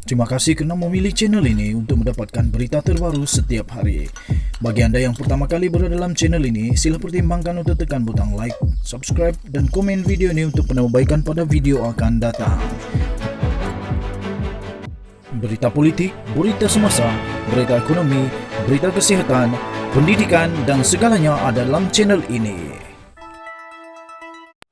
Terima kasih kerana memilih channel ini untuk mendapatkan berita terbaru setiap hari. Bagi anda yang pertama kali berada dalam channel ini, sila pertimbangkan untuk tekan butang like, subscribe dan komen video ini untuk penambahbaikan pada video akan datang. Berita politik, berita semasa, berita ekonomi, berita kesihatan, pendidikan dan segalanya ada dalam channel ini.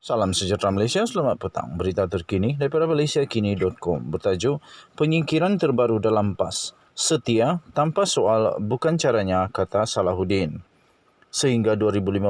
Salam sejahtera Malaysia, selamat petang. Berita terkini daripada malaysiakini.com bertajuk Penyingkiran terbaru dalam PAS. Setia tanpa soal bukan caranya, kata Salahuddin. Sehingga 2015,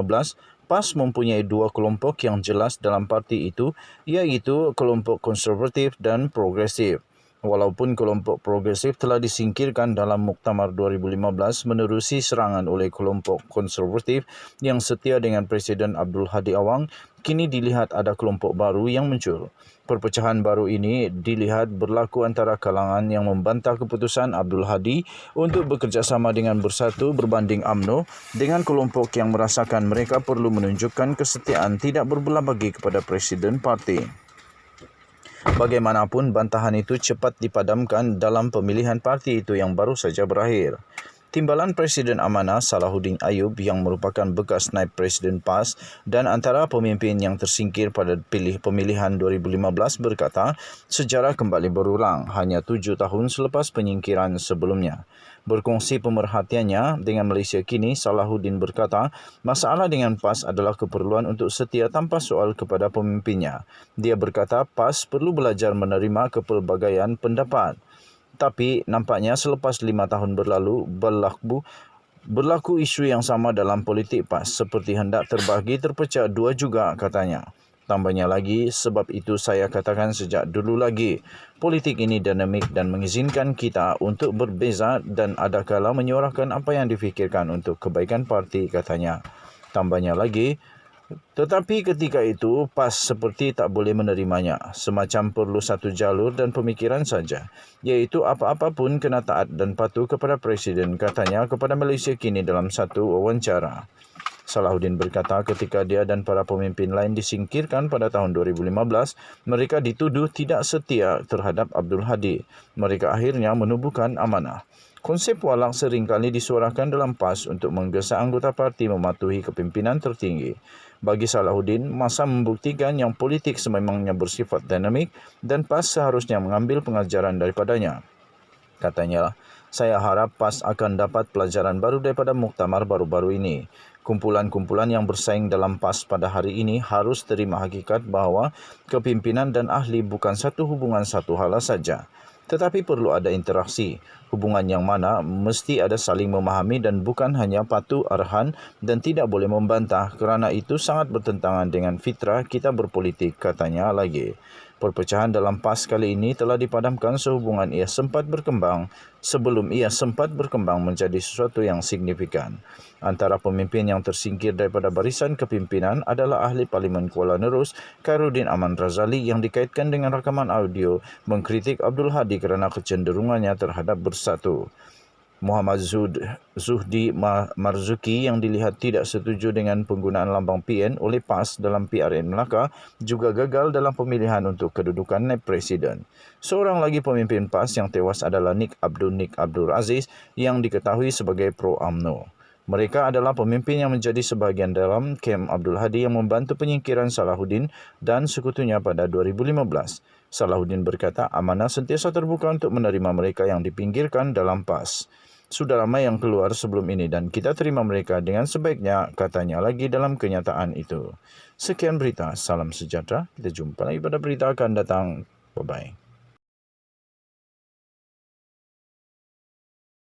PAS mempunyai dua kelompok yang jelas dalam parti itu, iaitu kelompok konservatif dan progresif. Walaupun kelompok progresif telah disingkirkan dalam Muktamar 2015 menerusi serangan oleh kelompok konservatif yang setia dengan Presiden Abdul Hadi Awang, kini dilihat ada kelompok baru yang muncul. Perpecahan baru ini dilihat berlaku antara kalangan yang membantah keputusan Abdul Hadi untuk bekerjasama dengan Bersatu berbanding UMNO dengan kelompok yang merasakan mereka perlu menunjukkan kesetiaan tidak berbelah bagi kepada Presiden Parti. Bagaimanapun, bantahan itu cepat dipadamkan dalam pemilihan parti itu yang baru saja berakhir. Timbalan Presiden Amanah Salahuddin Ayub yang merupakan bekas naib Presiden PAS dan antara pemimpin yang tersingkir pada pemilihan 2015 berkata, sejarah kembali berulang hanya 7 tahun selepas penyingkiran sebelumnya. Berkongsi pemerhatiannya dengan Malaysia Kini, Salahuddin berkata, masalah dengan PAS adalah keperluan untuk setia tanpa soal kepada pemimpinnya. Dia berkata PAS perlu belajar menerima kepelbagaian pendapat. Tapi nampaknya selepas 5 tahun berlalu, berlaku isu yang sama dalam politik PAS, seperti hendak terbahagi terpecah dua juga, katanya. Tambahnya lagi, sebab itu saya katakan sejak dulu lagi, politik ini dinamik dan mengizinkan kita untuk berbeza dan adakala menyuarakan apa yang difikirkan untuk kebaikan parti, katanya. Tambahnya lagi, tetapi ketika itu PAS seperti tak boleh menerimanya, semacam perlu satu jalur dan pemikiran saja, iaitu apa-apa pun kena taat dan patuh kepada Presiden, katanya kepada Malaysia Kini dalam satu wawancara. Salahuddin berkata ketika dia dan para pemimpin lain disingkirkan pada tahun 2015, mereka dituduh tidak setia terhadap Abdul Hadi. Mereka akhirnya menubuhkan amanah. Konsep walak seringkali disuarakan dalam PAS untuk menggesa anggota parti mematuhi kepimpinan tertinggi. Bagi Salahuddin, masa membuktikan yang politik sememangnya bersifat dinamik dan PAS seharusnya mengambil pengajaran daripadanya. Katanya, saya harap PAS akan dapat pelajaran baru daripada muktamar baru-baru ini. Kumpulan-kumpulan yang bersaing dalam PAS pada hari ini harus terima hakikat bahawa kepimpinan dan ahli bukan satu hubungan satu hala saja, tetapi perlu ada interaksi, hubungan yang mana mesti ada saling memahami dan bukan hanya patuh arahan dan tidak boleh membantah kerana itu sangat bertentangan dengan fitrah kita berpolitik, katanya lagi. Perpecahan dalam PAS kali ini telah dipadamkan sehubungan ia sempat berkembang menjadi sesuatu yang signifikan. Antara pemimpin yang tersingkir daripada barisan kepimpinan adalah ahli Parlimen Kuala Nerus, Khairuddin Aman Razali yang dikaitkan dengan rakaman audio mengkritik Abdul Hadi kerana kecenderungannya terhadap Bersatu. Muhammad Zuhdi Marzuki yang dilihat tidak setuju dengan penggunaan lambang PN oleh PAS dalam PRN Melaka juga gagal dalam pemilihan untuk kedudukan naib presiden. Seorang lagi pemimpin PAS yang tewas adalah Nik Abdul Aziz yang diketahui sebagai pro-UMNO. Mereka adalah pemimpin yang menjadi sebahagian dalam kem Abdul Hadi yang membantu penyingkiran Salahuddin dan sekutunya pada 2015. Salahuddin berkata amanah sentiasa terbuka untuk menerima mereka yang dipinggirkan dalam PAS. Sudah ramai yang keluar sebelum ini dan kita terima mereka dengan sebaiknya, katanya lagi dalam kenyataan itu. Sekian berita, salam sejahtera. Kita jumpa lagi pada berita akan datang. Bye-bye.